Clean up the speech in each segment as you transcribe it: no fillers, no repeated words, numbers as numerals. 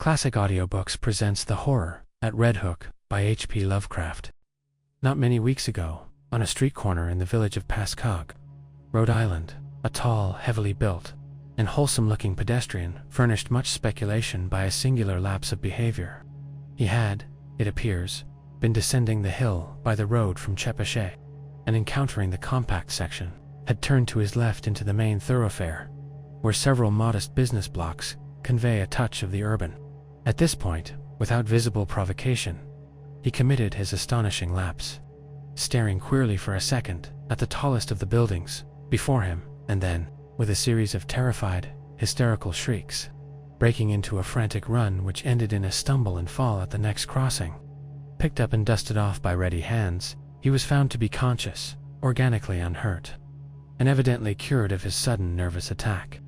Classic Audiobooks presents The Horror at Red Hook by H.P. Lovecraft. Not many weeks ago, on a street corner in the village of Pascagoula, Rhode Island, a tall, heavily built, and wholesome-looking pedestrian furnished much speculation by a singular lapse of behavior. He had, it appears, been descending the hill by the road from Chepachet, and encountering the compact section, had turned to his left into the main thoroughfare, where several modest business blocks convey a touch of the urban. At this point, without visible provocation, he committed his astonishing lapse, staring queerly for a second at the tallest of the buildings before him, and then, with a series of terrified, hysterical shrieks, breaking into a frantic run which ended in a stumble and fall at the next crossing. Picked up and dusted off by ready hands, he was found to be conscious, organically unhurt, and evidently cured of his sudden nervous attack.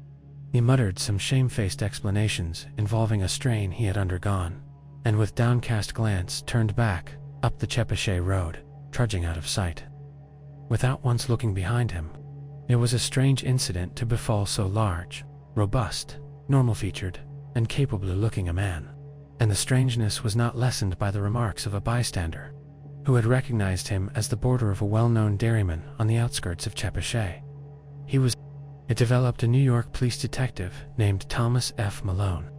He muttered some shamefaced explanations involving a strain he had undergone, and with downcast glance turned back up the Chepachet road, trudging out of sight. Without once looking behind him, it was a strange incident to befall so large, robust, normal-featured, and capable-looking a man, and the strangeness was not lessened by the remarks of a bystander, who had recognized him as the boarder of a well-known dairyman on the outskirts of Chepachet. It developed a New York police detective named Thomas F. Malone,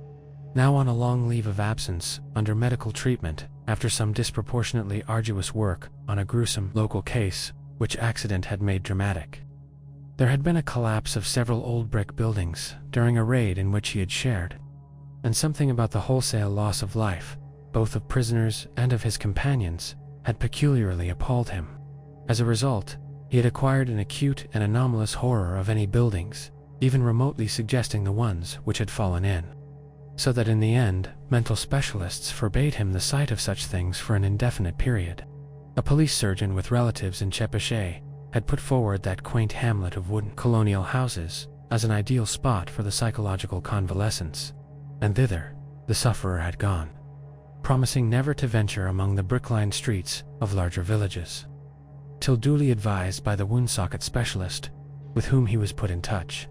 now on a long leave of absence under medical treatment after some disproportionately arduous work on a gruesome local case which accident had made dramatic. There had been a collapse of several old brick buildings during a raid in which he had shared, and something about the wholesale loss of life, both of prisoners and of his companions, had peculiarly appalled him. As a result, he had acquired an acute and anomalous horror of any buildings, even remotely suggesting the ones which had fallen in, so that in the end, mental specialists forbade him the sight of such things for an indefinite period. A police surgeon with relatives in Chepachet had put forward that quaint hamlet of wooden colonial houses as an ideal spot for the psychological convalescence, and thither the sufferer had gone, promising never to venture among the brick-lined streets of larger villages, till duly advised by the wound-socket specialist with whom he was put in touch.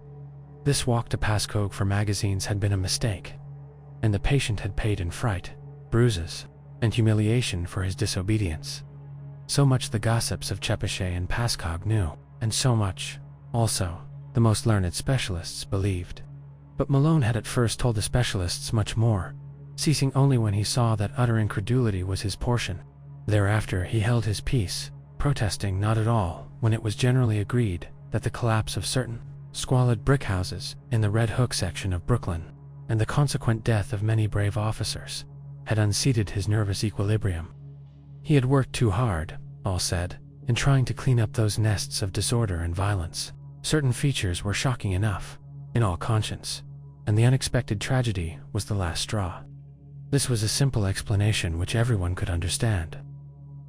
This walk to Pascagoula for magazines had been a mistake, and the patient had paid in fright, bruises, and humiliation for his disobedience. So much the gossips of Chepachet and Pascagoula knew, and so much, also, the most learned specialists believed. But Malone had at first told the specialists much more, ceasing only when he saw that utter incredulity was his portion. Thereafter he held his peace, protesting not at all when it was generally agreed that the collapse of certain squalid brick houses in the Red Hook section of Brooklyn, and the consequent death of many brave officers, had unseated his nervous equilibrium. He had worked too hard, all said, in trying to clean up those nests of disorder and violence. Certain features were shocking enough, in all conscience, and the unexpected tragedy was the last straw. This was a simple explanation which everyone could understand,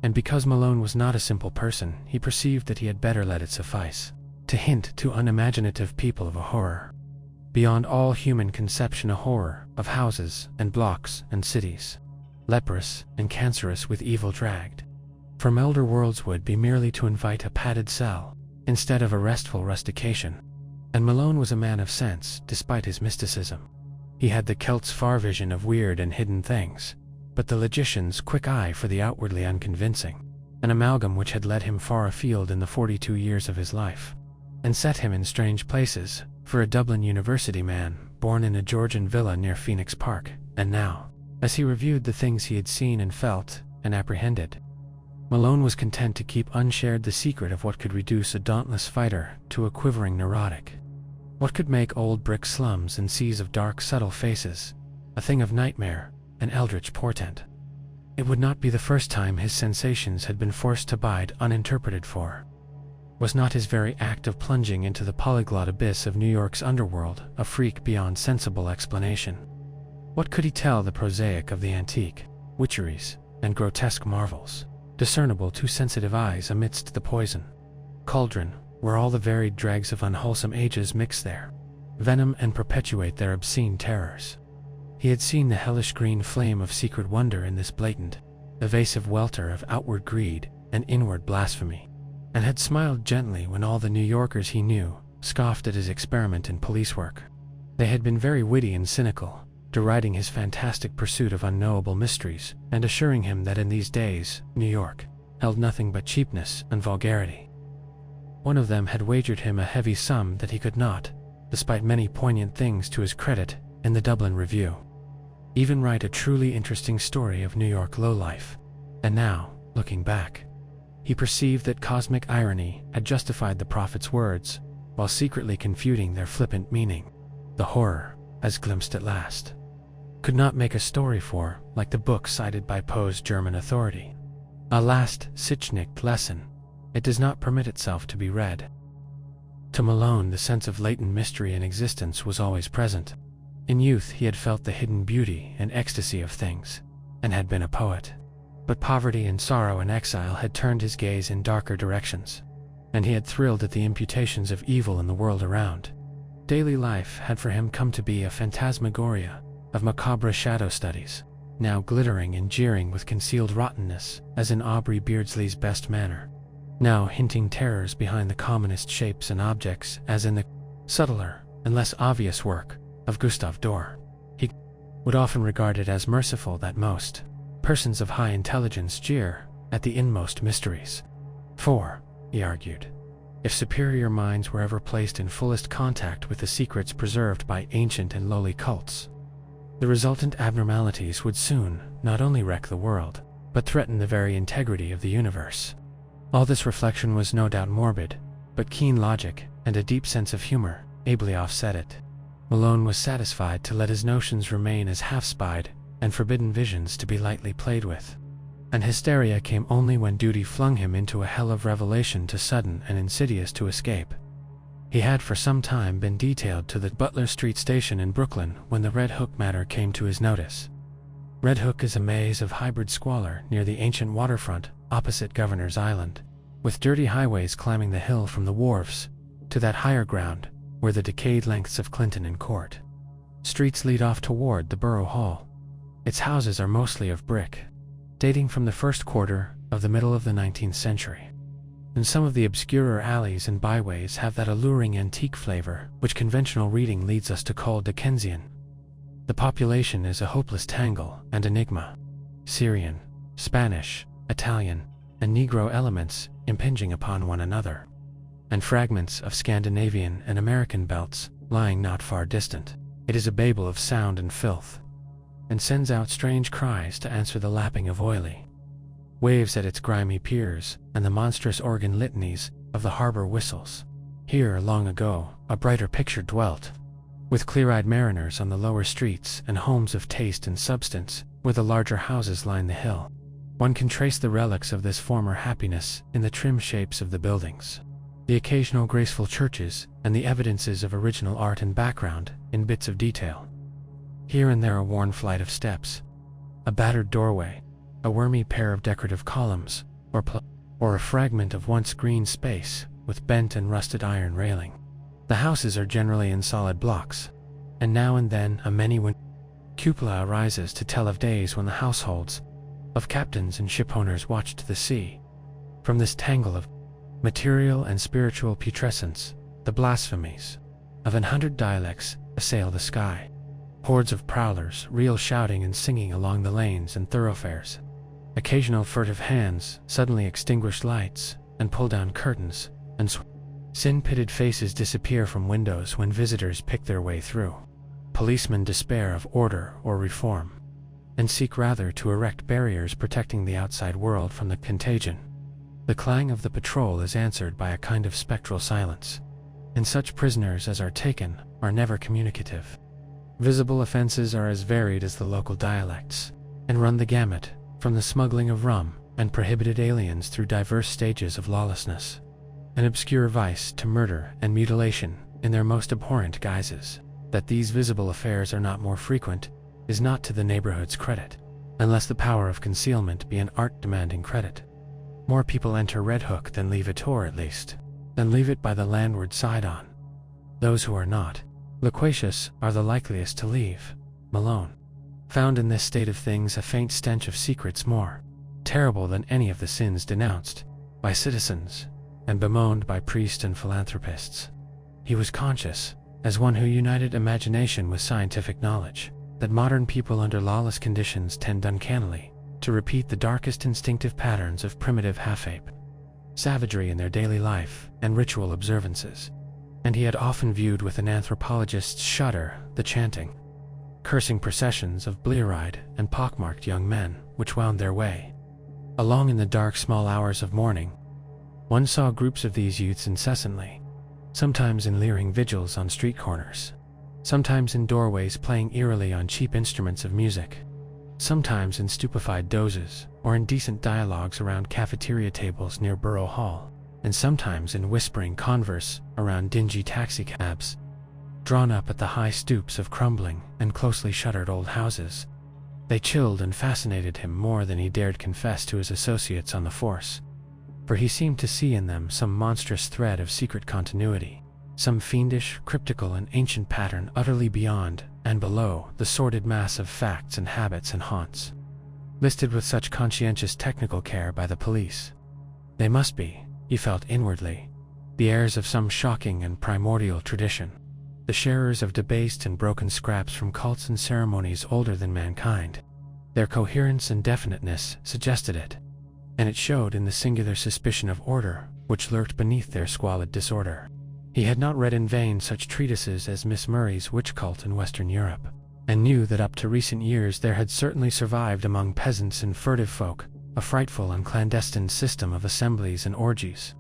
and because Malone was not a simple person, he perceived that he had better let it suffice to hint to unimaginative people of a horror beyond all human conception, a horror of houses and blocks and cities, leprous and cancerous with evil dragged from elder worlds, would be merely to invite a padded cell instead of a restful rustication. And Malone was a man of sense despite his mysticism. He had the Celt's far vision of weird and hidden things, but the logician's quick eye for the outwardly unconvincing, an amalgam which had led him far afield in the 42 years of his life, and set him in strange places for a Dublin University man born in a Georgian villa near Phoenix Park. And now, as he reviewed the things he had seen and felt and apprehended, Malone was content to keep unshared the secret of what could reduce a dauntless fighter to a quivering neurotic, what could make old brick slums and seas of dark, subtle faces a thing of nightmare and eldritch portent. It would not be the first time his sensations had been forced to bide uninterpreted for. Was not his very act of plunging into the polyglot abyss of New York's underworld a freak beyond sensible explanation? What could he tell the prosaic of the antique, witcheries, and grotesque marvels, discernible to sensitive eyes amidst the poison cauldron where all the varied dregs of unwholesome ages mix their venom and perpetuate their obscene terrors? He had seen the hellish green flame of secret wonder in this blatant, evasive welter of outward greed and inward blasphemy, and had smiled gently when all the New Yorkers he knew scoffed at his experiment in police work. They had been very witty and cynical, deriding his fantastic pursuit of unknowable mysteries and assuring him that in these days, New York held nothing but cheapness and vulgarity. One of them had wagered him a heavy sum that he could not, despite many poignant things to his credit in the Dublin Review, even write a truly interesting story of New York lowlife. And now, looking back, he perceived that cosmic irony had justified the prophet's words, while secretly confuting their flippant meaning. The horror, as glimpsed at last, could not make a story for, like the book cited by Poe's German authority. A last Sitchnick lesson, it does not permit itself to be read. To Malone, the sense of latent mystery in existence was always present. In youth he had felt the hidden beauty and ecstasy of things, and had been a poet. But poverty and sorrow and exile had turned his gaze in darker directions, and he had thrilled at the imputations of evil in the world around. Daily life had for him come to be a phantasmagoria of macabre shadow studies, now glittering and jeering with concealed rottenness, as in Aubrey Beardsley's Best Manner, now hinting terrors behind the commonest shapes and objects, as in the subtler and less obvious work of Gustave Doré. He would often regard it as merciful that most persons of high intelligence jeer at the inmost mysteries. For, he argued, if superior minds were ever placed in fullest contact with the secrets preserved by ancient and lowly cults, the resultant abnormalities would soon not only wreck the world, but threaten the very integrity of the universe. All this reflection was no doubt morbid, but keen logic and a deep sense of humor ably offset it. Malone was satisfied to let his notions remain as half-spied and forbidden visions to be lightly played with. And hysteria came only when duty flung him into a hell of revelation too sudden and insidious to escape. He had for some time been detailed to the Butler Street station in Brooklyn when the Red Hook matter came to his notice. Red Hook is a maze of hybrid squalor near the ancient waterfront opposite Governor's Island, with dirty highways climbing the hill from the wharves to that higher ground where the decayed lengths of Clinton and Court streets lead off toward the Borough Hall. Its houses are mostly of brick, dating from the first quarter of the middle of the 19th century. And some of the obscurer alleys and byways have that alluring antique flavor which conventional reading leads us to call Dickensian. The population is a hopeless tangle and enigma. Syrian, Spanish, Italian, and Negro elements impinging upon one another, and fragments of Scandinavian and American belts lying not far distant. It is a babel of sound and filth, and sends out strange cries to answer the lapping of oily waves at its grimy piers and the monstrous organ litanies of the harbor whistles. Here, long ago, a brighter picture dwelt, with clear-eyed mariners on the lower streets and homes of taste and substance where the larger houses line the hill. One can trace the relics of this former happiness in the trim shapes of the buildings, the occasional graceful churches, and the evidences of original art and background in bits of detail. Here and there a worn flight of steps, a battered doorway, a wormy pair of decorative columns, or a fragment of once green space with bent and rusted iron railing. The houses are generally in solid blocks, and now and then a many-windowed cupola arises to tell of days when the households of captains and shipowners watched the sea. From this tangle of material and spiritual putrescence, the blasphemies of 100 dialects assail the sky. Hordes of prowlers reel shouting and singing along the lanes and thoroughfares. Occasional furtive hands suddenly extinguish lights and pull down curtains, and sin-pitted faces disappear from windows when visitors pick their way through. Policemen despair of order or reform, and seek rather to erect barriers protecting the outside world from the contagion. The clang of the patrol is answered by a kind of spectral silence, and such prisoners as are taken are never communicative. Visible offenses are as varied as the local dialects, and run the gamut from the smuggling of rum and prohibited aliens through diverse stages of lawlessness, an obscure vice to murder and mutilation in their most abhorrent guises. That these visible affairs are not more frequent is not to the neighborhood's credit, unless the power of concealment be an art demanding credit. More people enter Red Hook than leave it, or at least, than leave it by the landward side on. Those who are not loquacious are the likeliest to leave. Malone found in this state of things a faint stench of secrets more terrible than any of the sins denounced by citizens and bemoaned by priests and philanthropists. He was conscious, as one who united imagination with scientific knowledge, that modern people under lawless conditions tend uncannily to repeat the darkest instinctive patterns of primitive half-ape savagery in their daily life and ritual observances, and he had often viewed with an anthropologist's shudder the chanting, cursing processions of blear-eyed and pockmarked young men which wound their way along in the dark small hours of morning. One saw groups of these youths incessantly, sometimes in leering vigils on street corners, sometimes in doorways playing eerily on cheap instruments of music, sometimes in stupefied dozes or indecent dialogues around cafeteria tables near Borough Hall, and sometimes in whispering converse around dingy taxicabs drawn up at the high stoops of crumbling and closely shuttered old houses. They chilled and fascinated him more than he dared confess to his associates on the force, for he seemed to see in them some monstrous thread of secret continuity, some fiendish, cryptical, and ancient pattern utterly beyond and below the sordid mass of facts and habits and haunts, listed with such conscientious technical care by the police. They must be, he felt inwardly, the heirs of some shocking and primordial tradition, the sharers of debased and broken scraps from cults and ceremonies older than mankind. Their coherence and definiteness suggested it, and it showed in the singular suspicion of order which lurked beneath their squalid disorder. He had not read in vain such treatises as Miss Murray's Witch Cult in Western Europe, and knew that up to recent years there had certainly survived among peasants and furtive folk a frightful and clandestine system of assemblies and orgies,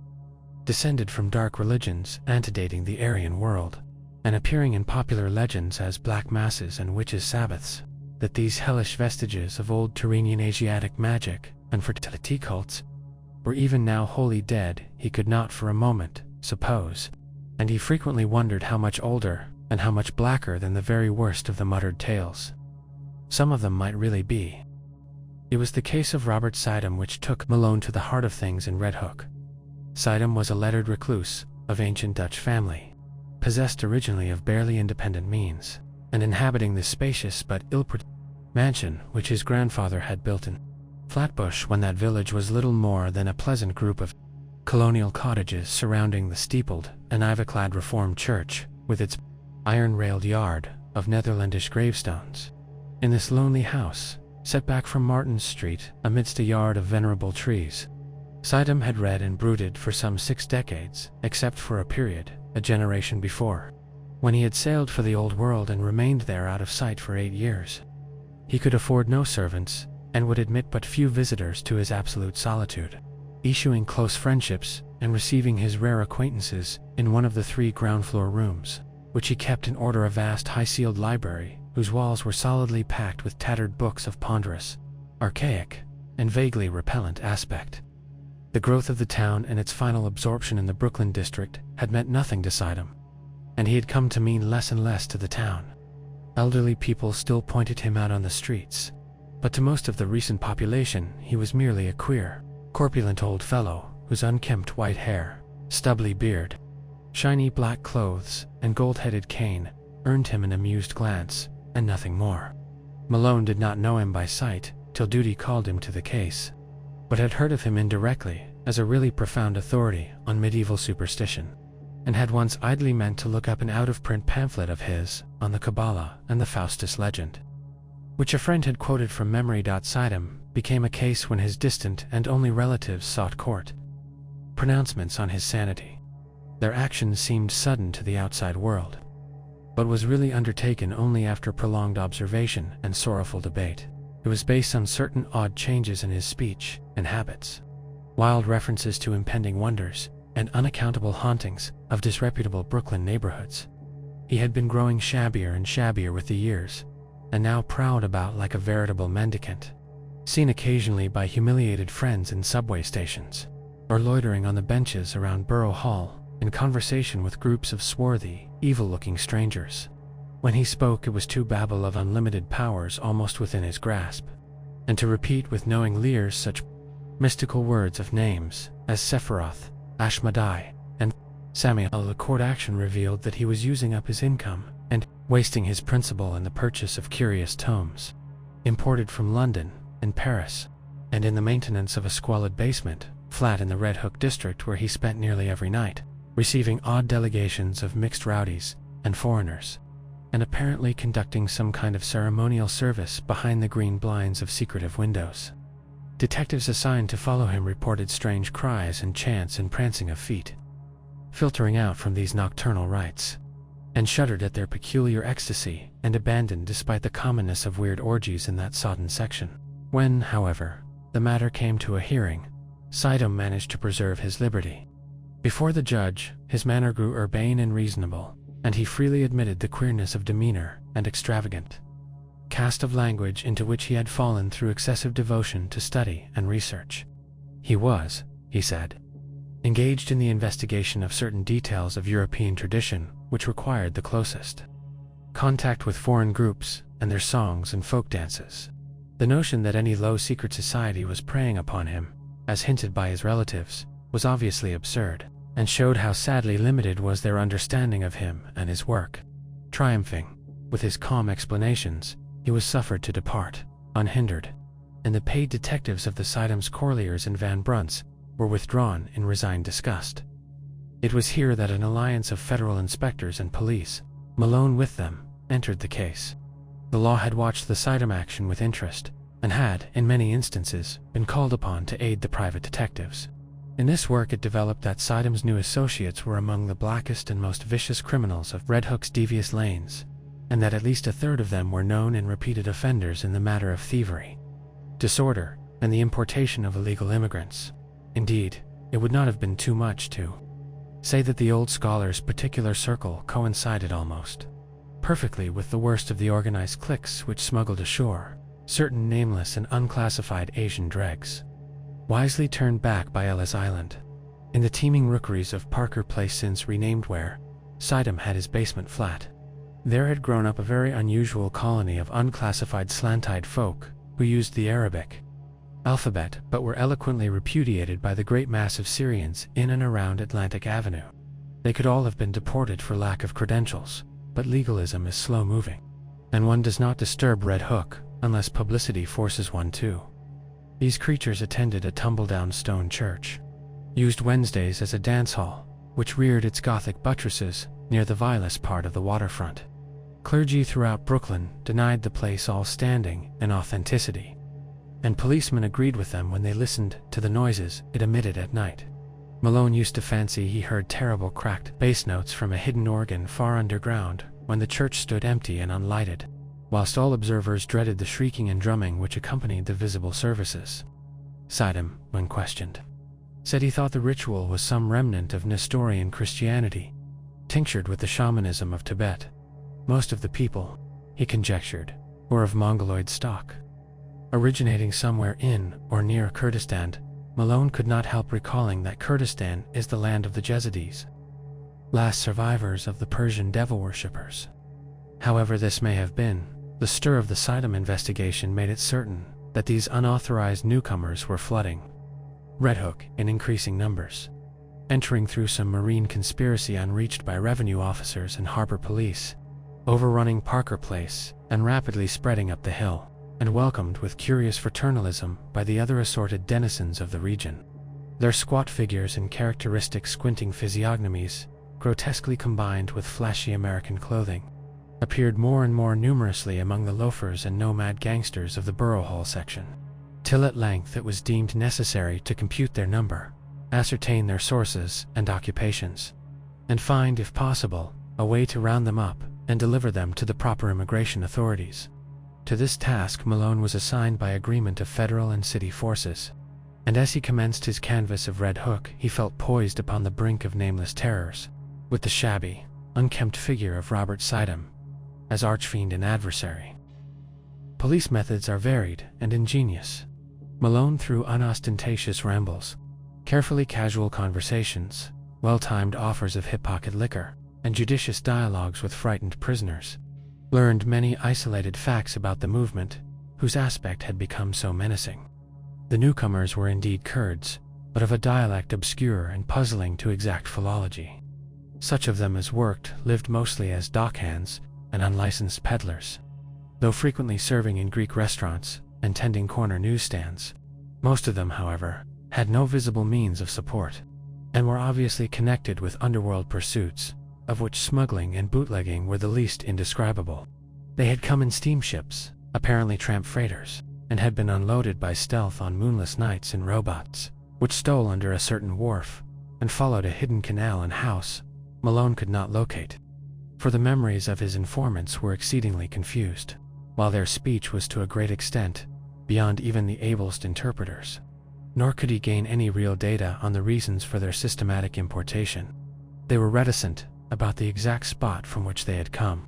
descended from dark religions antedating the Aryan world, and appearing in popular legends as black masses and witches' sabbaths. That these hellish vestiges of old Tyrrhenian Asiatic magic and fertility cults were even now wholly dead, he could not for a moment suppose, and he frequently wondered how much older and how much blacker than the very worst of the muttered tales some of them might really be. It was the case of Robert Sidham which took Malone to the heart of things in Red Hook. Sidham was a lettered recluse of ancient Dutch family, possessed originally of barely independent means, and inhabiting the spacious but ill-protected mansion which his grandfather had built in Flatbush when that village was little more than a pleasant group of colonial cottages surrounding the steepled and ivy-clad Reformed church with its iron-railed yard of Netherlandish gravestones. In this lonely house, set back from Martin's Street amidst a yard of venerable trees, Sidham had read and brooded for some 6 decades, except for a period, a generation before, when he had sailed for the Old World and remained there out of sight for 8 years. He could afford no servants, and would admit but few visitors to his absolute solitude, issuing close friendships and receiving his rare acquaintances in one of the 3 ground-floor rooms, which he kept in order, a vast high-ceiled library whose walls were solidly packed with tattered books of ponderous, archaic, and vaguely repellent aspect. The growth of the town and its final absorption in the Brooklyn district had meant nothing to Sidham, and he had come to mean less and less to the town. Elderly people still pointed him out on the streets, but to most of the recent population he was merely a queer, corpulent old fellow whose unkempt white hair, stubbly beard, shiny black clothes, and gold-headed cane earned him an amused glance, and nothing more. Malone did not know him by sight till duty called him to the case, but had heard of him indirectly as a really profound authority on medieval superstition, and had once idly meant to look up an out-of-print pamphlet of his on the Kabbalah and the Faustus legend, which a friend had quoted from memory. Sidham became a case when his distant and only relatives sought court pronouncements on his sanity. Their actions seemed sudden to the outside world, but was really undertaken only after prolonged observation and sorrowful debate. It was based on certain odd changes in his speech and habits, wild references to impending wonders, and unaccountable hauntings of disreputable Brooklyn neighborhoods. He had been growing shabbier and shabbier with the years, and now prowled about like a veritable mendicant, seen occasionally by humiliated friends in subway stations, or loitering on the benches around Borough Hall in conversation with groups of swarthy, evil-looking strangers. When he spoke, it was to babble of unlimited powers almost within his grasp, and to repeat with knowing leers such mystical words of names as Sephiroth, Ashmedai, and Samael. The court action revealed that he was using up his income and wasting his principal in the purchase of curious tomes, imported from London and Paris, and in the maintenance of a squalid basement flat in the Red Hook district where he spent nearly every night, receiving odd delegations of mixed rowdies and foreigners, and apparently conducting some kind of ceremonial service behind the green blinds of secretive windows. Detectives assigned to follow him reported strange cries and chants and prancing of feet, filtering out from these nocturnal rites, and shuddered at their peculiar ecstasy and abandon despite the commonness of weird orgies in that sodden section. When, however, the matter came to a hearing, Sidam managed to preserve his liberty. Before the judge, his manner grew urbane and reasonable, and he freely admitted the queerness of demeanor and extravagant cast of language into which he had fallen through excessive devotion to study and research. He was, he said, engaged in the investigation of certain details of European tradition which required the closest contact with foreign groups and their songs and folk dances. The notion that any low secret society was preying upon him, as hinted by his relatives, was obviously absurd, and showed how sadly limited was their understanding of him and his work. Triumphing with his calm explanations, he was suffered to depart, unhindered, and the paid detectives of the Sidams Corliers and Van Brunts were withdrawn in resigned disgust. It was here that an alliance of federal inspectors and police, Malone with them, entered the case. The law had watched the Sidam action with interest, and had, in many instances, been called upon to aid the private detectives. In this work it developed that Sidam's new associates were among the blackest and most vicious criminals of Red Hook's devious lanes, and that at least a third of them were known and repeated offenders in the matter of thievery, disorder, and the importation of illegal immigrants. Indeed, it would not have been too much to say that the old scholar's particular circle coincided almost perfectly with the worst of the organized cliques which smuggled ashore certain nameless and unclassified Asian dregs, wisely turned back by Ellis Island, in the teeming rookeries of Parker Place, since renamed, where Sidam had his basement flat. There had grown up a very unusual colony of unclassified slant-eyed folk who used the Arabic alphabet but were eloquently repudiated by the great mass of Syrians in and around Atlantic Avenue. They could all have been deported for lack of credentials, but legalism is slow-moving, and one does not disturb Red Hook unless publicity forces one to. These creatures attended a tumble-down stone church, used Wednesdays as a dance hall, which reared its Gothic buttresses near the vilest part of the waterfront. Clergy throughout Brooklyn denied the place all standing and authenticity, and policemen agreed with them when they listened to the noises it emitted at night. Malone used to fancy he heard terrible cracked bass notes from a hidden organ far underground when the church stood empty and unlighted, whilst all observers dreaded the shrieking and drumming which accompanied the visible services. Sidam, when questioned, said he thought the ritual was some remnant of Nestorian Christianity, tinctured with the shamanism of Tibet. Most of the people, he conjectured, were of Mongoloid stock. Originating somewhere in or near Kurdistan, Malone could not help recalling that Kurdistan is the land of the Jezidis, last survivors of the Persian devil worshippers. However this may have been, the stir of the Sidam investigation made it certain that these unauthorized newcomers were flooding Red Hook in increasing numbers, entering through some marine conspiracy unreached by revenue officers and harbor police, overrunning Parker Place and rapidly spreading up the hill, and welcomed with curious fraternalism by the other assorted denizens of the region. Their squat figures and characteristic squinting physiognomies, grotesquely combined with flashy American clothing, appeared more and more numerously among the loafers and nomad gangsters of the Borough Hall section, till at length it was deemed necessary to compute their number, ascertain their sources and occupations, and find, if possible, a way to round them up and deliver them to the proper immigration authorities. To this task Malone was assigned by agreement of federal and city forces, and as he commenced his canvass of Red Hook, he felt poised upon the brink of nameless terrors, with the shabby, unkempt figure of Robert Sidam as archfiend and adversary. Police methods are varied and ingenious. Malone, through unostentatious rambles, carefully casual conversations, well-timed offers of hip-pocket liquor, and judicious dialogues with frightened prisoners, learned many isolated facts about the movement, whose aspect had become so menacing. The newcomers were indeed Kurds, but of a dialect obscure and puzzling to exact philology. Such of them as worked lived mostly as dockhands and unlicensed peddlers, though frequently serving in Greek restaurants and tending corner newsstands. Most of them, however, had no visible means of support, and were obviously connected with underworld pursuits, of which smuggling and bootlegging were the least indescribable. They had come in steamships, apparently tramp freighters, and had been unloaded by stealth on moonless nights in rowboats, which stole under a certain wharf and followed a hidden canal and house Malone could not locate. For the memories of his informants were exceedingly confused, while their speech was to a great extent beyond even the ablest interpreters. Nor could he gain any real data on the reasons for their systematic importation. They were reticent about the exact spot from which they had come,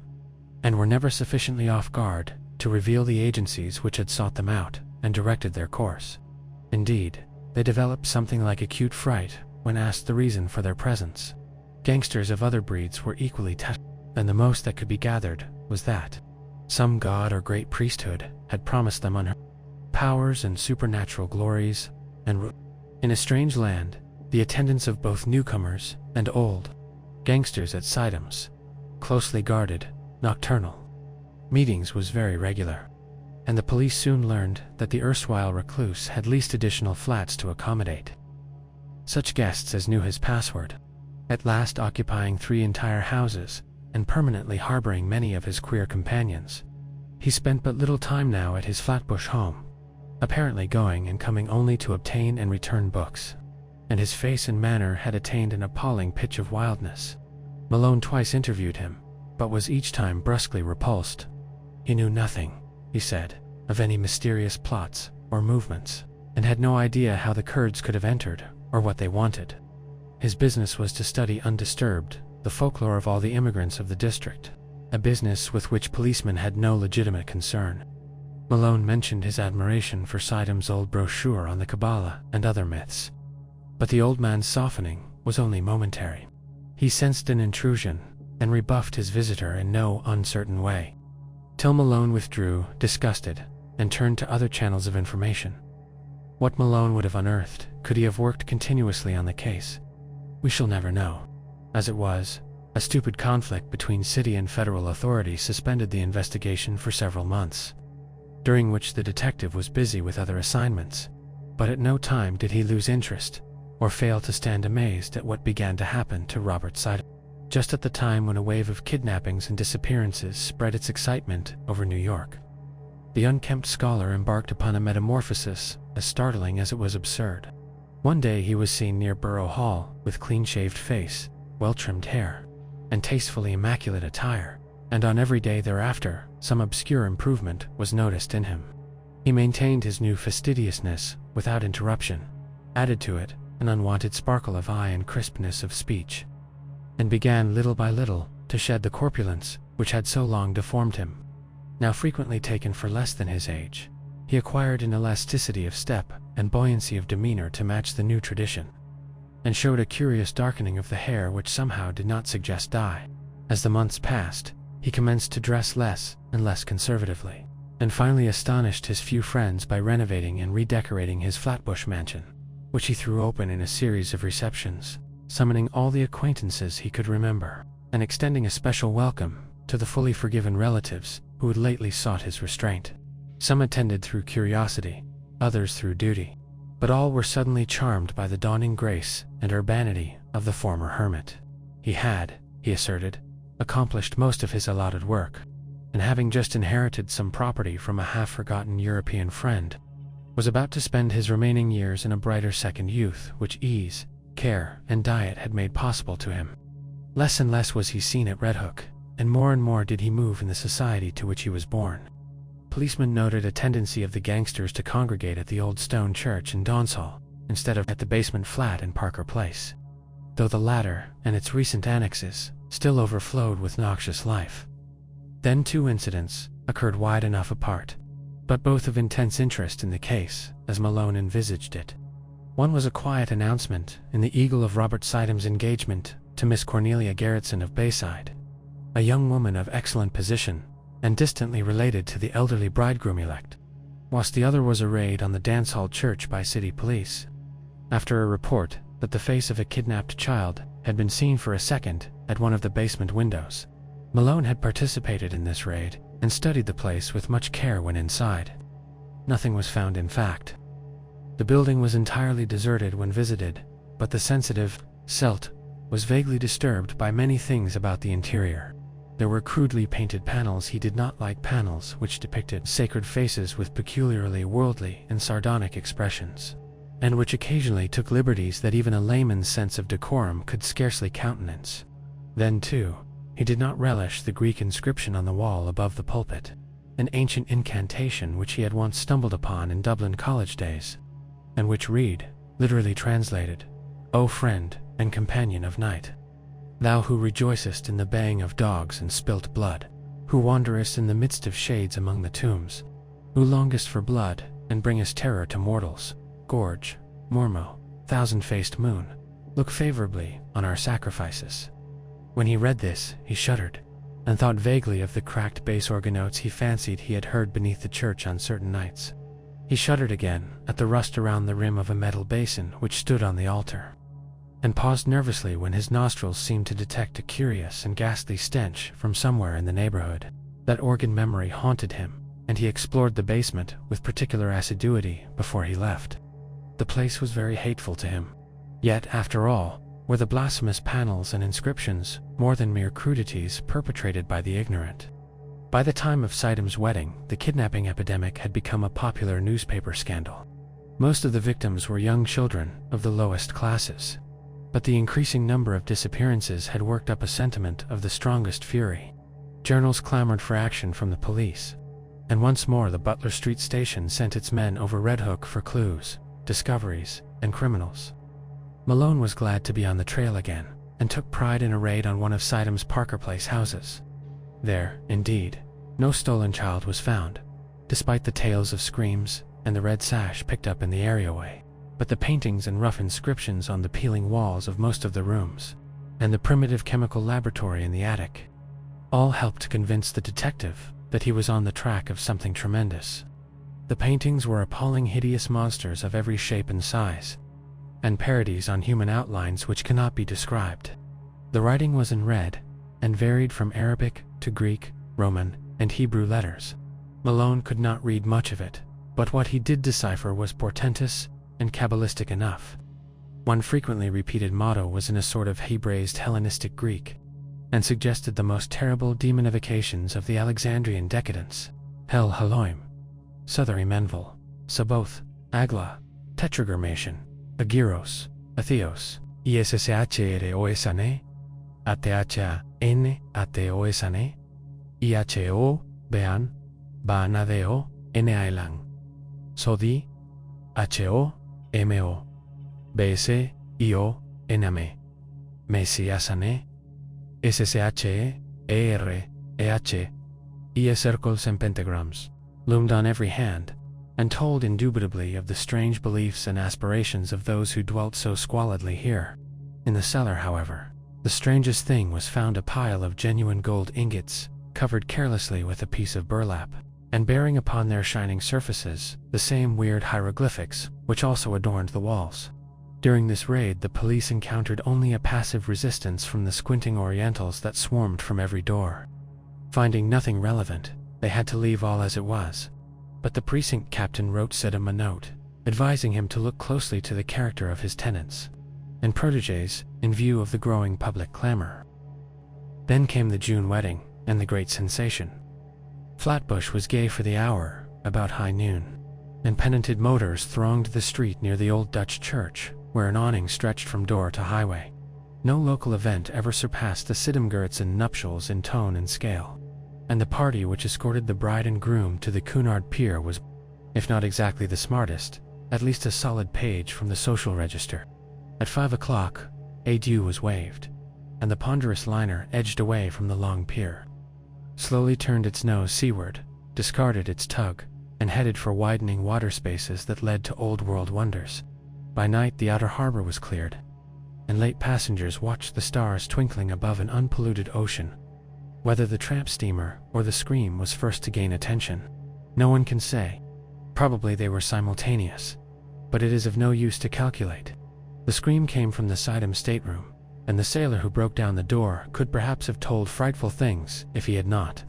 and were never sufficiently off guard to reveal the agencies which had sought them out and directed their course. Indeed, they developed something like acute fright when asked the reason for their presence. Gangsters of other breeds were equally tested, and the most that could be gathered was that some god or great priesthood had promised them unheard powers and supernatural glories, and in a strange land, the attendance of both newcomers and old gangsters at Sitem's closely guarded, nocturnal meetings was very regular, and the police soon learned that the erstwhile recluse had leased additional flats to accommodate such guests as knew his password, at last occupying 3 entire houses and permanently harboring many of his queer companions. He spent but little time now at his Flatbush home, apparently going and coming only to obtain and return books, and his face and manner had attained an appalling pitch of wildness. Malone twice interviewed him, but was each time brusquely repulsed. He knew nothing, he said, of any mysterious plots or movements, and had no idea how the Kurds could have entered or what they wanted. His business was to study undisturbed the folklore of all the immigrants of the district, a business with which policemen had no legitimate concern. Malone mentioned his admiration for Sitem's old brochure on the Kabbalah and other myths, but the old man's softening was only momentary. He sensed an intrusion and rebuffed his visitor in no uncertain way, till Malone withdrew, disgusted, and turned to other channels of information. What Malone would have unearthed could he have worked continuously on the case? We shall never know. As it was, a stupid conflict between city and federal authorities suspended the investigation for several months, during which the detective was busy with other assignments, but at no time did he lose interest or fail to stand amazed at what began to happen to Robert Sitem, just at the time when a wave of kidnappings and disappearances spread its excitement over New York. The unkempt scholar embarked upon a metamorphosis as startling as it was absurd. One day he was seen near Borough Hall with clean-shaved face, well-trimmed hair, and tastefully immaculate attire, and on every day thereafter some obscure improvement was noticed in him. He maintained his new fastidiousness without interruption, added to it an unwanted sparkle of eye and crispness of speech, and began little by little to shed the corpulence which had so long deformed him. Now frequently taken for less than his age, he acquired an elasticity of step and buoyancy of demeanor to match the new tradition, and showed a curious darkening of the hair which somehow did not suggest dye. As the months passed, he commenced to dress less and less conservatively, and finally astonished his few friends by renovating and redecorating his Flatbush mansion, which he threw open in a series of receptions, summoning all the acquaintances he could remember, and extending a special welcome to the fully forgiven relatives who had lately sought his restraint. Some attended through curiosity, others through duty, but all were suddenly charmed by the dawning grace and urbanity of the former hermit. He had, he asserted, accomplished most of his allotted work, and having just inherited some property from a half-forgotten European friend, was about to spend his remaining years in a brighter second youth which ease, care, and diet had made possible to him. Less and less was he seen at Red Hook, and more did he move in the society to which he was born. Policemen noted a tendency of the gangsters to congregate at the old stone church in Donshall, instead of at the basement flat in Parker Place, though the latter and its recent annexes still overflowed with noxious life. Then 2 incidents occurred wide enough apart, but both of intense interest in the case, as Malone envisaged it. One was a quiet announcement in the Eagle of Robert Sitem's engagement to Miss Cornelia Garretson of Bayside, a young woman of excellent position and distantly related to the elderly bridegroom-elect, whilst the other was a raid on the dance hall church by city police, after a report that the face of a kidnapped child had been seen for a second at one of the basement windows. Malone had participated in this raid and studied the place with much care when inside. Nothing was found, in fact. The building was entirely deserted when visited, but the sensitive, celt was vaguely disturbed by many things about the interior. There were crudely painted panels he did not like, panels which depicted sacred faces with peculiarly worldly and sardonic expressions, and which occasionally took liberties that even a layman's sense of decorum could scarcely countenance. Then, too, he did not relish the Greek inscription on the wall above the pulpit, an ancient incantation which he had once stumbled upon in Dublin college days, and which read, literally translated, "O friend and companion of night, thou who rejoicest in the baying of dogs and spilt blood, who wanderest in the midst of shades among the tombs, who longest for blood and bringest terror to mortals, Gorge, Mormo, thousand-faced moon, look favorably on our sacrifices." When he read this, he shuddered, and thought vaguely of the cracked bass organ notes he fancied he had heard beneath the church on certain nights. He shuddered again at the rust around the rim of a metal basin which stood on the altar, and paused nervously when his nostrils seemed to detect a curious and ghastly stench from somewhere in the neighborhood. That organ memory haunted him, and he explored the basement with particular assiduity before he left. The place was very hateful to him. Yet, after all, were the blasphemous panels and inscriptions more than mere crudities perpetrated by the ignorant? By the time of Sidam's wedding, the kidnapping epidemic had become a popular newspaper scandal. Most of the victims were young children of the lowest classes, but the increasing number of disappearances had worked up a sentiment of the strongest fury. Journals clamored for action from the police, and once more the Butler Street station sent its men over Red Hook for clues, discoveries, and criminals. Malone was glad to be on the trail again, and took pride in a raid on one of Sidam's Parker Place houses. There, indeed, no stolen child was found, despite the tales of screams and the red sash picked up in the areaway, but the paintings and rough inscriptions on the peeling walls of most of the rooms, and the primitive chemical laboratory in the attic, all helped to convince the detective that he was on the track of something tremendous. The paintings were appalling, hideous monsters of every shape and size, and parodies on human outlines which cannot be described. The writing was in red, and varied from Arabic to Greek, Roman, and Hebrew letters. Malone could not read much of it, but what he did decipher was portentous and Kabbalistic enough. One frequently repeated motto was in a sort of Hebraized Hellenistic Greek, and suggested the most terrible demonifications of the Alexandrian decadence: Hel Haloim, Sotheri Menville, Saboth, Agla, Tetragrammaton, Agiros, Atheos, ISSHR OSANE, ATHN ATOSANE, IHO, Bean, Baanadeo, Nailang, Sodi, HO, MO, BS, IO, Ename, Messiasane, SSHE, ER, EH, circles and pentagrams, loomed on every hand, and told indubitably of the strange beliefs and aspirations of those who dwelt so squalidly here. In the cellar, however, the strangest thing was found: a pile of genuine gold ingots, covered carelessly with a piece of burlap, and bearing upon their shining surfaces the same weird hieroglyphics which also adorned the walls. During this raid, the police encountered only a passive resistance from the squinting Orientals that swarmed from every door. Finding nothing relevant, they had to leave all as it was. But the precinct captain wrote Sidam a note, advising him to look closely to the character of his tenants and protégés in view of the growing public clamor. Then came the June wedding and the great sensation. Flatbush was gay for the hour, about high noon, and penitent motors thronged the street near the old Dutch church, where an awning stretched from door to highway. No local event ever surpassed the Sidamgertsen nuptials in tone and scale, and the party which escorted the bride and groom to the Cunard Pier was, if not exactly the smartest, at least a solid page from the social register. At 5 o'clock, adieu was waved, and the ponderous liner edged away from the long pier, slowly turned its nose seaward, discarded its tug, and headed for widening water spaces that led to old world wonders. By night, the outer harbor was cleared, and late passengers watched the stars twinkling above an unpolluted ocean. Whether the tramp steamer or the Scream was first to gain attention, no one can say. Probably they were simultaneous, but it is of no use to calculate. The Scream came from the Sidam stateroom, and the sailor who broke down the door could perhaps have told frightful things if he had not.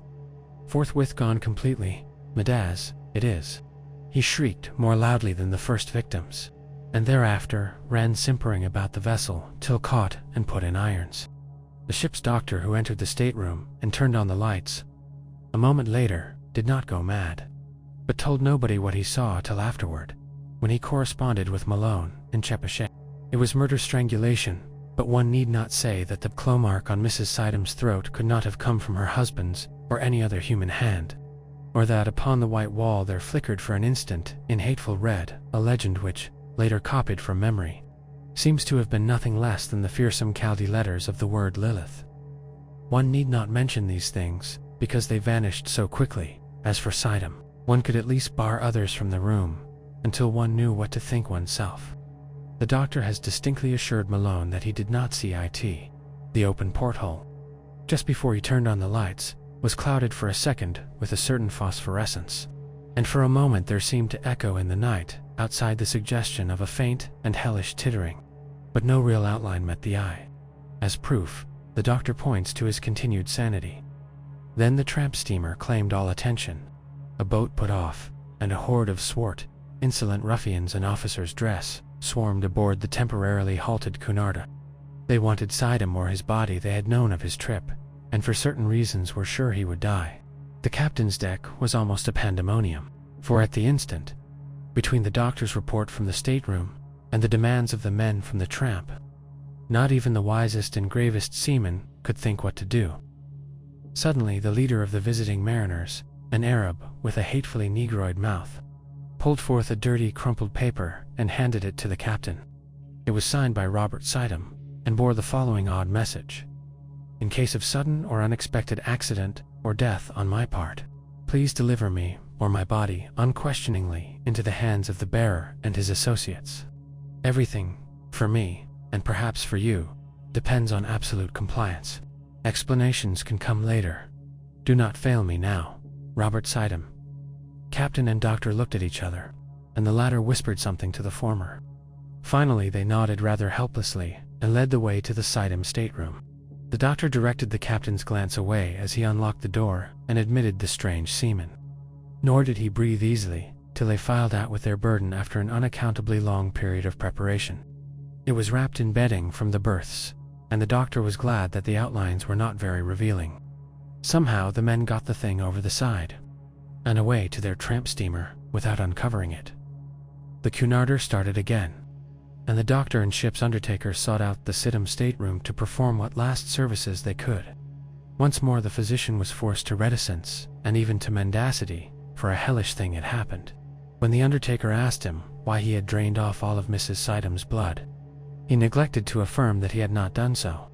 Forthwith gone completely, Madaz, it is. He shrieked more loudly than the first victims, and thereafter ran simpering about the vessel till caught and put in irons. The ship's doctor, who entered the stateroom and turned on the lights a moment later, did not go mad, but told nobody what he saw till afterward, when he corresponded with Malone in Chepachet. It was murder strangulation, but one need not say that the claw mark on Mrs. Siddham's throat could not have come from her husband's or any other human hand, or that upon the white wall there flickered for an instant, in hateful red, a legend which, later copied from memory, seems to have been nothing less than the fearsome Chaldee letters of the word Lilith. One need not mention these things, because they vanished so quickly. As for Siddham, one could at least bar others from the room, until one knew what to think oneself. The doctor has distinctly assured Malone that he did not see it. The open porthole, just before he turned on the lights, was clouded for a second with a certain phosphorescence, and for a moment there seemed to echo in the night outside the suggestion of a faint and hellish tittering, but no real outline met the eye. As proof, the doctor points to his continued sanity. Then the tramp steamer claimed all attention. A boat put off, and a horde of swart, insolent ruffians in officers' dress swarmed aboard the temporarily halted Cunarda. They wanted Siddham or his body. They had known of his trip, and for certain reasons were sure he would die. The captain's deck was almost a pandemonium, for at the instant, between the doctor's report from the stateroom and the demands of the men from the tramp, not even the wisest and gravest seaman could think what to do. Suddenly the leader of the visiting mariners, an Arab with a hatefully negroid mouth, pulled forth a dirty, crumpled paper and handed it to the captain. It was signed by Robert Siddham and bore the following odd message: "In case of sudden or unexpected accident or death on my part, please deliver me or my body unquestioningly into the hands of the bearer and his associates. Everything, for me, and perhaps for you, depends on absolute compliance. Explanations can come later. Do not fail me now. Robert Siddham." Captain and doctor looked at each other, and the latter whispered something to the former. Finally they nodded rather helplessly and led the way to the Siddham stateroom. The doctor directed the captain's glance away as he unlocked the door and admitted the strange seaman. Nor did he breathe easily till they filed out with their burden after an unaccountably long period of preparation. It was wrapped in bedding from the berths, and the doctor was glad that the outlines were not very revealing. Somehow the men got the thing over the side and away to their tramp steamer without uncovering it. The Cunarder started again, and the doctor and ship's undertaker sought out the Siddham stateroom to perform what last services they could. Once more the physician was forced to reticence and even to mendacity, for a hellish thing had happened. When the undertaker asked him why he had drained off all of Mrs. Siddham's blood, he neglected to affirm that he had not done so,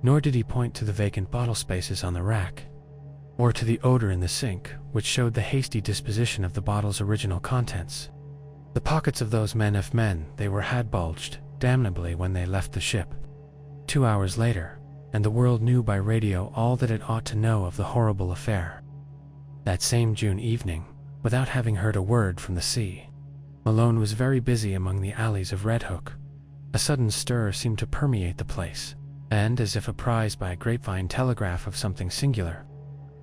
nor did he point to the vacant bottle spaces on the rack, or to the odor in the sink, which showed the hasty disposition of the bottle's original contents. The pockets of those men, if men they were, had bulged damnably when they left the ship. 2 hours later, and the world knew by radio all that it ought to know of the horrible affair. That same June evening, without having heard a word from the sea, Malone was very busy among the alleys of Red Hook. A sudden stir seemed to permeate the place, and, as if apprised by a grapevine telegraph of something singular,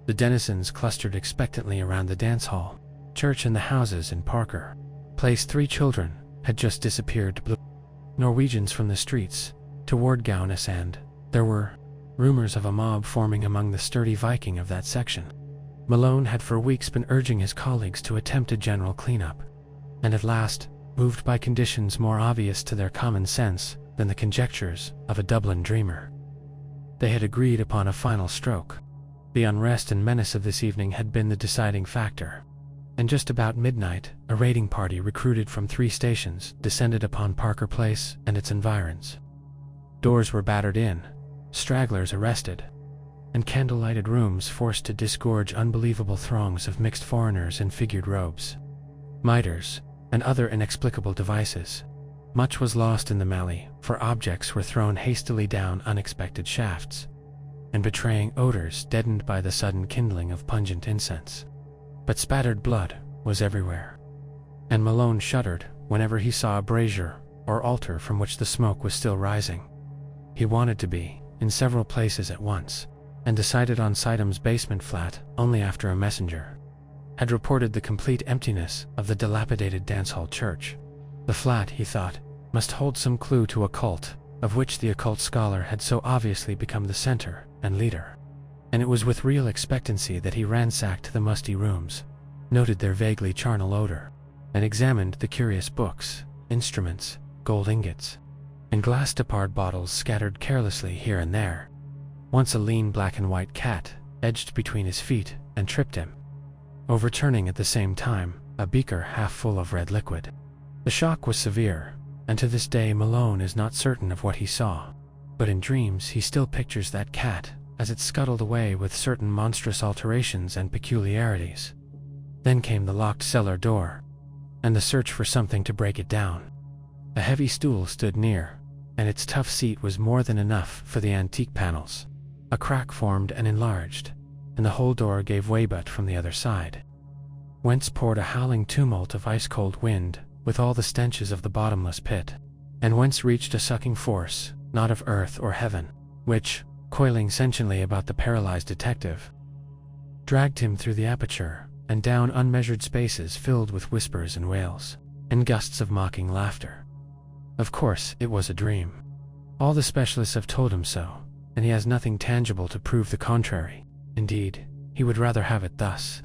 the denizens clustered expectantly around the dance hall, church, and the houses in Parker Place. 3 children had just disappeared. Norwegians from the streets toward Gowness, and there were rumors of a mob forming among the sturdy Viking of that section. Malone had for weeks been urging his colleagues to attempt a general cleanup, and at last, moved by conditions more obvious to their common sense than the conjectures of a Dublin dreamer, they had agreed upon a final stroke. The unrest and menace of this evening had been the deciding factor, and just about midnight, a raiding party recruited from 3 stations descended upon Parker Place and its environs. Doors were battered in, stragglers arrested, and candle-lighted rooms forced to disgorge unbelievable throngs of mixed foreigners in figured robes, mitres, and other inexplicable devices. Much was lost in the melee, for objects were thrown hastily down unexpected shafts, and betraying odors deadened by the sudden kindling of pungent incense. But spattered blood was everywhere, and Malone shuddered whenever he saw a brazier or altar from which the smoke was still rising. He wanted to be in several places at once, and decided on Siddham's basement flat only after a messenger had reported the complete emptiness of the dilapidated dance hall church. The flat, he thought, must hold some clue to occult, of which the occult scholar had so obviously become the center and leader. And it was with real expectancy that he ransacked the musty rooms, noted their vaguely charnel odor, and examined the curious books, instruments, gold ingots, and glass depart bottles scattered carelessly here and there. Once a lean black and white cat edged between his feet and tripped him, overturning at the same time a beaker half full of red liquid. The shock was severe, and to this day Malone is not certain of what he saw, but in dreams he still pictures that cat as it scuttled away with certain monstrous alterations and peculiarities. Then came the locked cellar door, and the search for something to break it down. A heavy stool stood near, and its tough seat was more than enough for the antique panels. A crack formed and enlarged, and the whole door gave way but from the other side, whence poured a howling tumult of ice-cold wind with all the stenches of the bottomless pit, and whence reached a sucking force, not of earth or heaven, which, coiling sentiently about the paralyzed detective, dragged him through the aperture and down unmeasured spaces filled with whispers and wails, and gusts of mocking laughter. Of course, it was a dream. All the specialists have told him so, and he has nothing tangible to prove the contrary. Indeed, he would rather have it thus,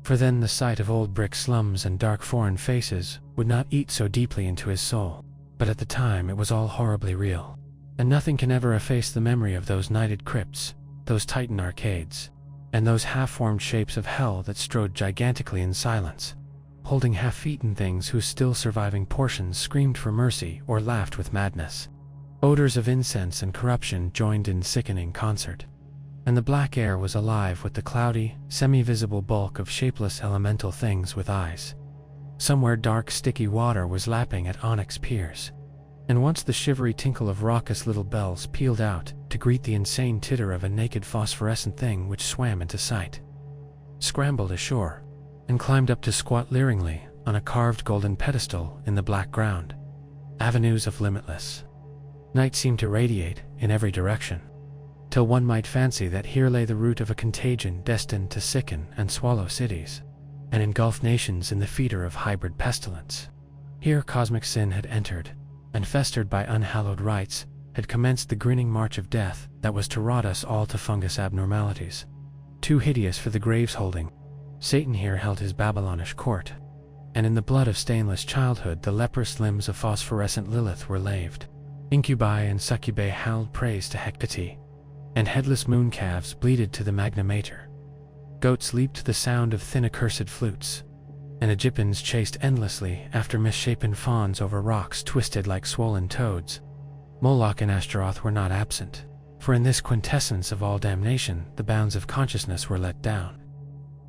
for then the sight of old brick slums and dark foreign faces would not eat so deeply into his soul. But at the time it was all horribly real, and nothing can ever efface the memory of those nighted crypts, those Titan arcades, and those half-formed shapes of hell that strode gigantically in silence, holding half-eaten things whose still surviving portions screamed for mercy or laughed with madness. Odors of incense and corruption joined in sickening concert, and the black air was alive with the cloudy, semi-visible bulk of shapeless elemental things with eyes. Somewhere dark, sticky water was lapping at onyx piers, and once the shivery tinkle of raucous little bells pealed out to greet the insane titter of a naked phosphorescent thing which swam into sight, scrambled ashore, and climbed up to squat leeringly on a carved golden pedestal in the black ground. Avenues of limitless night seemed to radiate in every direction, till one might fancy that here lay the root of a contagion destined to sicken and swallow cities, and engulf nations in the feeder of hybrid pestilence. Here cosmic sin had entered, and festered by unhallowed rites, had commenced the grinning march of death that was to rot us all to fungus abnormalities. Too hideous for the grave's holding, Satan here held his Babylonish court, and in the blood of stainless childhood the leprous limbs of phosphorescent Lilith were laved. Incubi and succubae howled praise to Hecate, and headless moon calves bleated to the Magna Mater. Goats leaped to the sound of thin accursed flutes, and Egyptians chased endlessly after misshapen fawns over rocks twisted like swollen toads. Moloch and Ashtaroth were not absent, for in this quintessence of all damnation the bounds of consciousness were let down,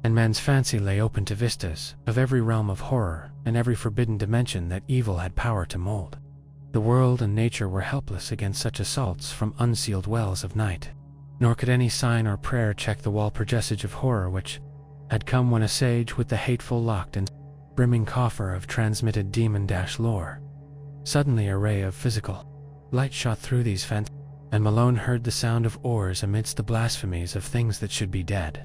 and man's fancy lay open to vistas of every realm of horror and every forbidden dimension that evil had power to mold. The world and nature were helpless against such assaults from unsealed wells of night, nor could any sign or prayer check the wall presage of horror which had come when a sage with the hateful locked and brimming coffer of transmitted demon-lore. Suddenly a ray of physical light shot through these fences, and Malone heard the sound of oars amidst the blasphemies of things that should be dead.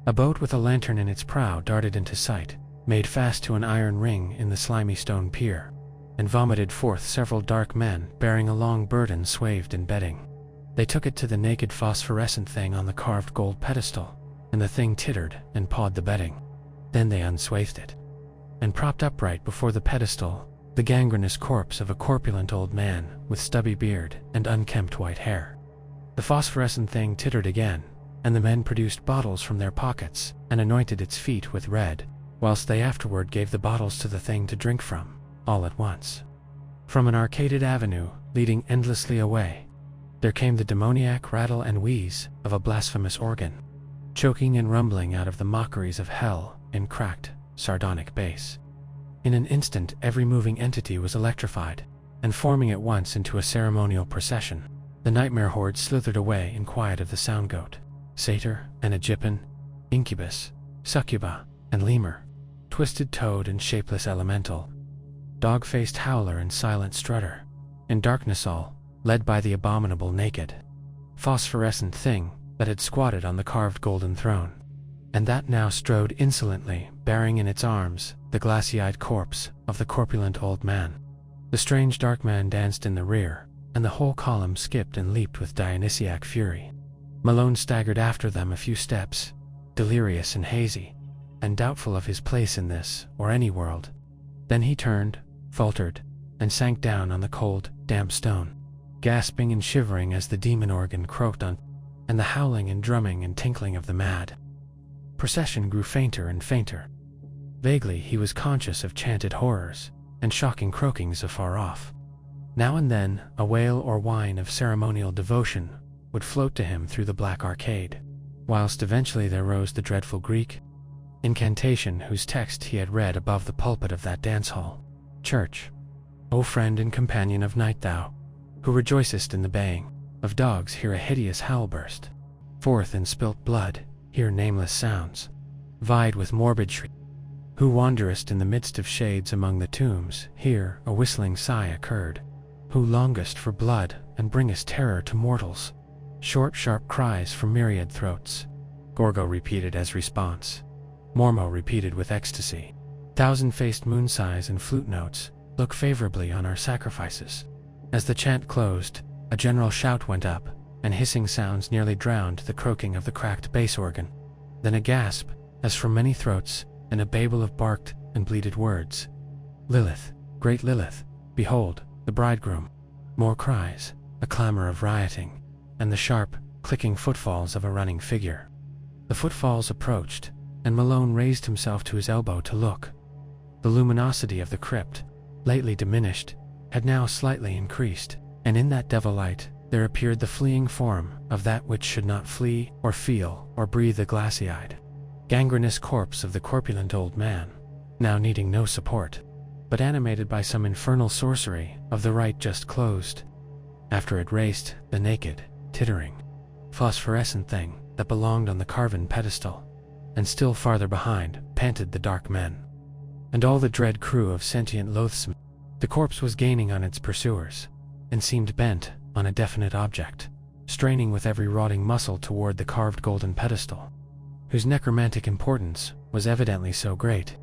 A boat with a lantern in its prow darted into sight, made fast to an iron ring in the slimy stone pier, and vomited forth several dark men bearing a long burden swathed in bedding. They took it to the naked phosphorescent thing on the carved gold pedestal, and the thing tittered and pawed the bedding. Then they unswathed it, and propped upright before the pedestal the gangrenous corpse of a corpulent old man with stubby beard and unkempt white hair. The phosphorescent thing tittered again, and the men produced bottles from their pockets and anointed its feet with red, whilst they afterward gave the bottles to the thing to drink from, all at once. From an arcaded avenue leading endlessly away, there came the demoniac rattle and wheeze of a blasphemous organ, choking and rumbling out of the mockeries of hell in cracked, sardonic bass. In an instant every moving entity was electrified, and forming at once into a ceremonial procession, the nightmare horde slithered away in quiet of the sound goat, satyr and Egyptian, incubus, succuba and lemur, twisted toad and shapeless elemental, dog-faced howler and silent strutter, in darkness all, led by the abominable naked, phosphorescent thing that had squatted on the carved golden throne, and that now strode insolently, bearing in its arms the glassy-eyed corpse of the corpulent old man. The strange dark man danced in the rear, and the whole column skipped and leaped with Dionysiac fury. Malone staggered after them a few steps, delirious and hazy, and doubtful of his place in this or any world. Then he turned, faltered, and sank down on the cold, damp stone, gasping and shivering as the demon organ croaked on, and the howling and drumming and tinkling of the mad procession grew fainter and fainter. Vaguely he was conscious of chanted horrors and shocking croakings afar off. Now and then a wail or whine of ceremonial devotion would float to him through the black arcade, whilst eventually there rose the dreadful Greek incantation whose text he had read above the pulpit of that dance hall church. O friend and companion of night, thou who rejoicest in the baying of dogs, hear a hideous howl burst forth in spilt blood, hear nameless sounds vied with morbid shriek. Who wanderest in the midst of shades among the tombs, hear a whistling sigh occurred. Who longest for blood and bringest terror to mortals, short sharp cries from myriad throats. Gorgo repeated as response. Mormo repeated with ecstasy. Thousand-faced moon sighs and flute notes look favorably on our sacrifices. As the chant closed, a general shout went up, and hissing sounds nearly drowned the croaking of the cracked bass organ. Then a gasp, as from many throats, and a babel of barked and bleated words. Lilith, great Lilith, behold, the bridegroom. More cries, a clamor of rioting, and the sharp, clicking footfalls of a running figure. The footfalls approached, and Malone raised himself to his elbow to look. The luminosity of the crypt, lately diminished, had now slightly increased, and in that devil light there appeared the fleeing form of that which should not flee or feel or breathe, the glassy-eyed, gangrenous corpse of the corpulent old man, now needing no support, but animated by some infernal sorcery of the rite just closed. After it raced the naked, tittering, phosphorescent thing that belonged on the carven pedestal, and still farther behind panted the dark men, and all the dread crew of sentient loathsome. The corpse was gaining on its pursuers, and seemed bent on a definite object, straining with every rotting muscle toward the carved golden pedestal, whose necromantic importance was evidently so great.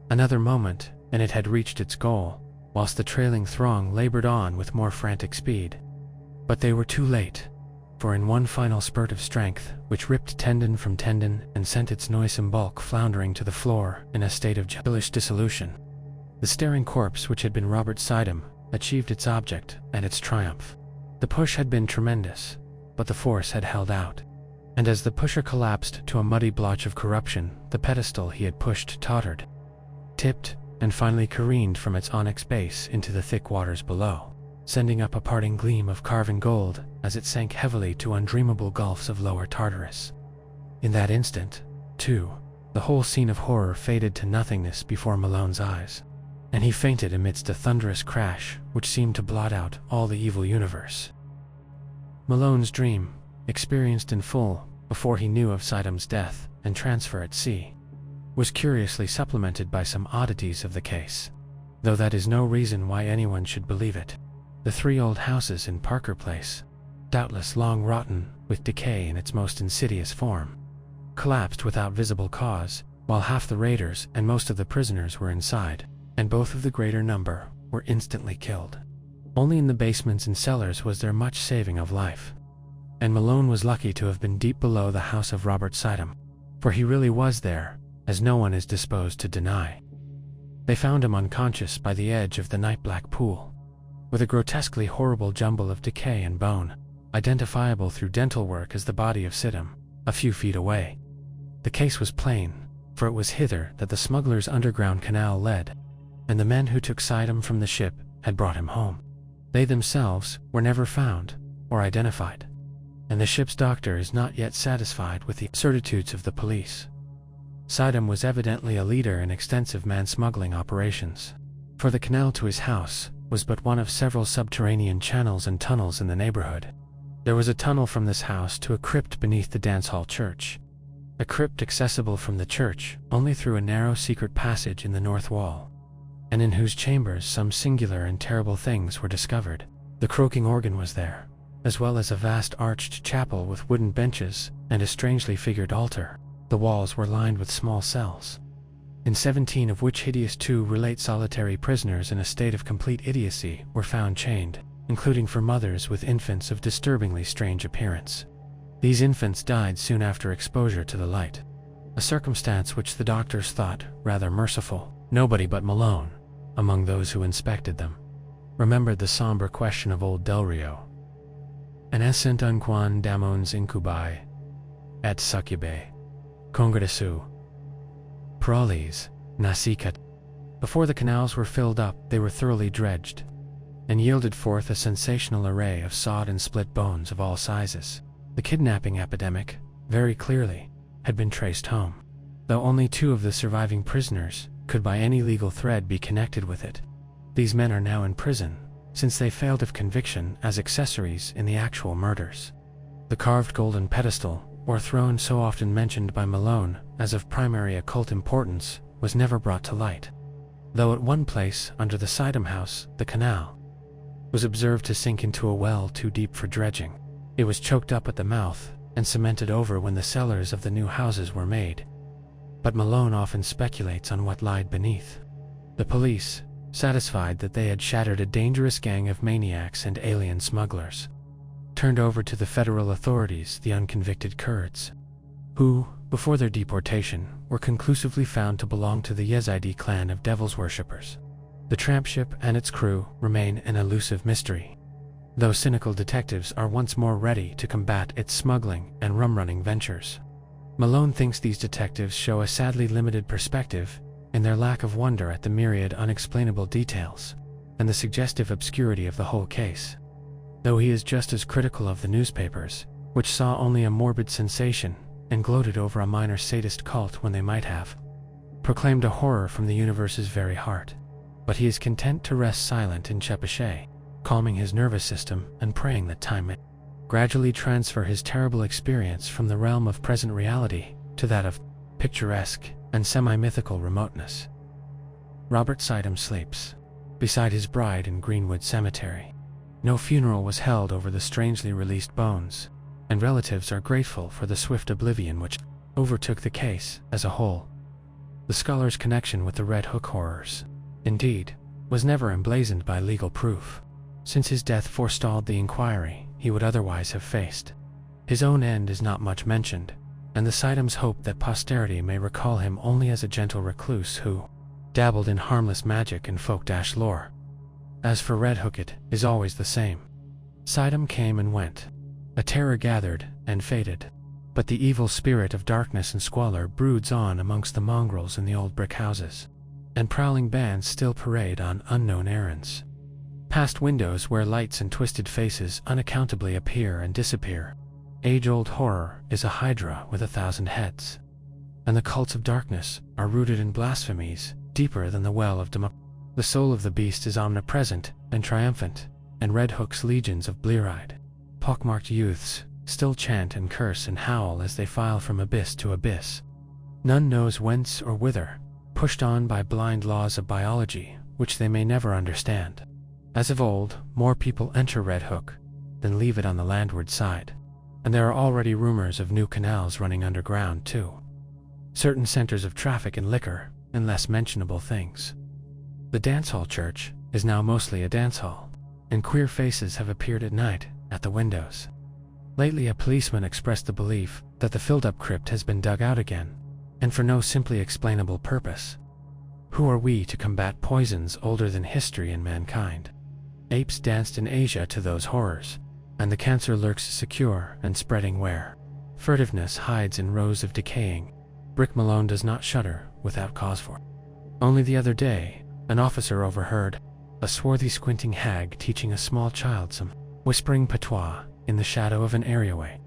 Another moment, and it had reached its goal, whilst the trailing throng labored on with more frantic speed. But they were too late, for in one final spurt of strength, which ripped tendon from tendon and sent its noisome bulk floundering to the floor in a state of hellish dissolution, the staring corpse which had been Robert Sidham achieved its object and its triumph. The push had been tremendous, but the force had held out, and as the pusher collapsed to a muddy blotch of corruption, the pedestal he had pushed tottered, tipped, and finally careened from its onyx base into the thick waters below, sending up a parting gleam of carven gold as it sank heavily to undreamable gulfs of lower Tartarus. In that instant, too, the whole scene of horror faded to nothingness before Malone's eyes, and he fainted amidst a thunderous crash which seemed to blot out all the evil universe. Malone's dream, experienced in full before he knew of Sidham's death and transfer at sea, was curiously supplemented by some oddities of the case, though that is no reason why anyone should believe it. The 3 old houses in Parker Place, doubtless long rotten with decay in its most insidious form, collapsed without visible cause, while half the raiders and most of the prisoners were inside, and both of the greater number were instantly killed. Only in the basements and cellars was there much saving of life, and Malone was lucky to have been deep below the house of Robert Sidham, for he really was there, as no one is disposed to deny. They found him unconscious by the edge of the night-black pool, with a grotesquely horrible jumble of decay and bone, identifiable through dental work as the body of Sidham, a few feet away. The case was plain, for it was hither that the smuggler's underground canal led, and the men who took Sidham from the ship had brought him home. They themselves were never found or identified, and the ship's doctor is not yet satisfied with the certitudes of the police. Sidham was evidently a leader in extensive man-smuggling operations, for the canal to his house was but one of several subterranean channels and tunnels in the neighborhood. There was a tunnel from this house to a crypt beneath the dance hall church, a crypt accessible from the church only through a narrow secret passage in the north wall, and in whose chambers some singular and terrible things were discovered. The croaking organ was there, as well as a vast arched chapel with wooden benches and a strangely figured altar. The walls were lined with small cells, in 17 of which hideous 2 relate solitary prisoners in a state of complete idiocy were found chained, including 4 mothers with infants of disturbingly strange appearance. These infants died soon after exposure to the light, a circumstance which the doctors thought rather merciful. Nobody but Malone, among those who inspected them, remembered the somber question of old Del Rio. An essent unquan daemons incubi, et succubae, congresu, proles, nasicat. Before the canals were filled up, they were thoroughly dredged, and yielded forth a sensational array of sawed and split bones of all sizes. The kidnapping epidemic, very clearly, had been traced home, though only 2 of the surviving prisoners could by any legal thread be connected with it. These men are now in prison, since they failed of conviction as accessories in the actual murders. The carved golden pedestal, or throne so often mentioned by Malone as of primary occult importance, was never brought to light, though at one place under the Sidham house, the canal was observed to sink into a well too deep for dredging. It was choked up at the mouth and cemented over when the cellars of the new houses were made. But Malone often speculates on what lied beneath. The police, satisfied that they had shattered a dangerous gang of maniacs and alien smugglers, turned over to the federal authorities the unconvicted Kurds, who, before their deportation, were conclusively found to belong to the Yazidi clan of devils worshippers. The tramp ship and its crew remain an elusive mystery, though cynical detectives are once more ready to combat its smuggling and rum-running ventures. Malone thinks these detectives show a sadly limited perspective in their lack of wonder at the myriad unexplainable details and the suggestive obscurity of the whole case, though he is just as critical of the newspapers, which saw only a morbid sensation and gloated over a minor sadist cult when they might have proclaimed a horror from the universe's very heart. But he is content to rest silent in Chepachet, calming his nervous system and praying that time may gradually transfer his terrible experience from the realm of present reality to that of picturesque and semi-mythical remoteness. Robert Sidham sleeps beside his bride in Greenwood Cemetery. No funeral was held over the strangely released bones, and relatives are grateful for the swift oblivion which overtook the case as a whole. The scholar's connection with the Red Hook horrors, indeed, was never emblazoned by legal proof, since his death forestalled the inquiry he would otherwise have faced. His own end is not much mentioned, and the Sidhams hope that posterity may recall him only as a gentle recluse who dabbled in harmless magic and folk-lore. As for Red Hook, it is always the same. Sidham came and went. A terror gathered and faded, but the evil spirit of darkness and squalor broods on amongst the mongrels in the old brick houses, and prowling bands still parade on unknown errands. Past windows where lights and twisted faces unaccountably appear and disappear. Age-old horror is a hydra with 1,000 heads, and the cults of darkness are rooted in blasphemies deeper than the well of democracy. The soul of the beast is omnipresent and triumphant, and Red Hook's legions of blear-eyed, pockmarked youths still chant and curse and howl as they file from abyss to abyss. None knows whence or whither, pushed on by blind laws of biology which they may never understand. As of old, more people enter Red Hook than leave it on the landward side, and there are already rumors of new canals running underground too. Certain centers of traffic in liquor and less mentionable things. The dance hall church is now mostly a dance hall, and queer faces have appeared at night at the windows. Lately a policeman expressed the belief that the filled-up crypt has been dug out again, and for no simply explainable purpose. Who are we to combat poisons older than history and mankind? Apes danced in Asia to those horrors, and the cancer lurks secure and spreading where furtiveness hides in rows of decaying brick. Malone does not shudder without cause for. Only the other day, an officer overheard a swarthy squinting hag teaching a small child some whispering patois in the shadow of an areaway.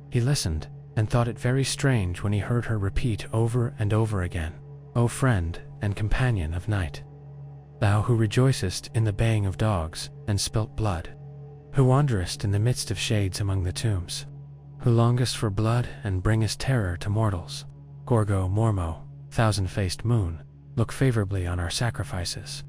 He listened and thought it very strange when he heard her repeat over and over again, "O friend and companion of night, thou who rejoicest in the baying of dogs and spilt blood, who wanderest in the midst of shades among the tombs, who longest for blood and bringest terror to mortals, Gorgo Mormo, thousand-faced moon, look favorably on our sacrifices."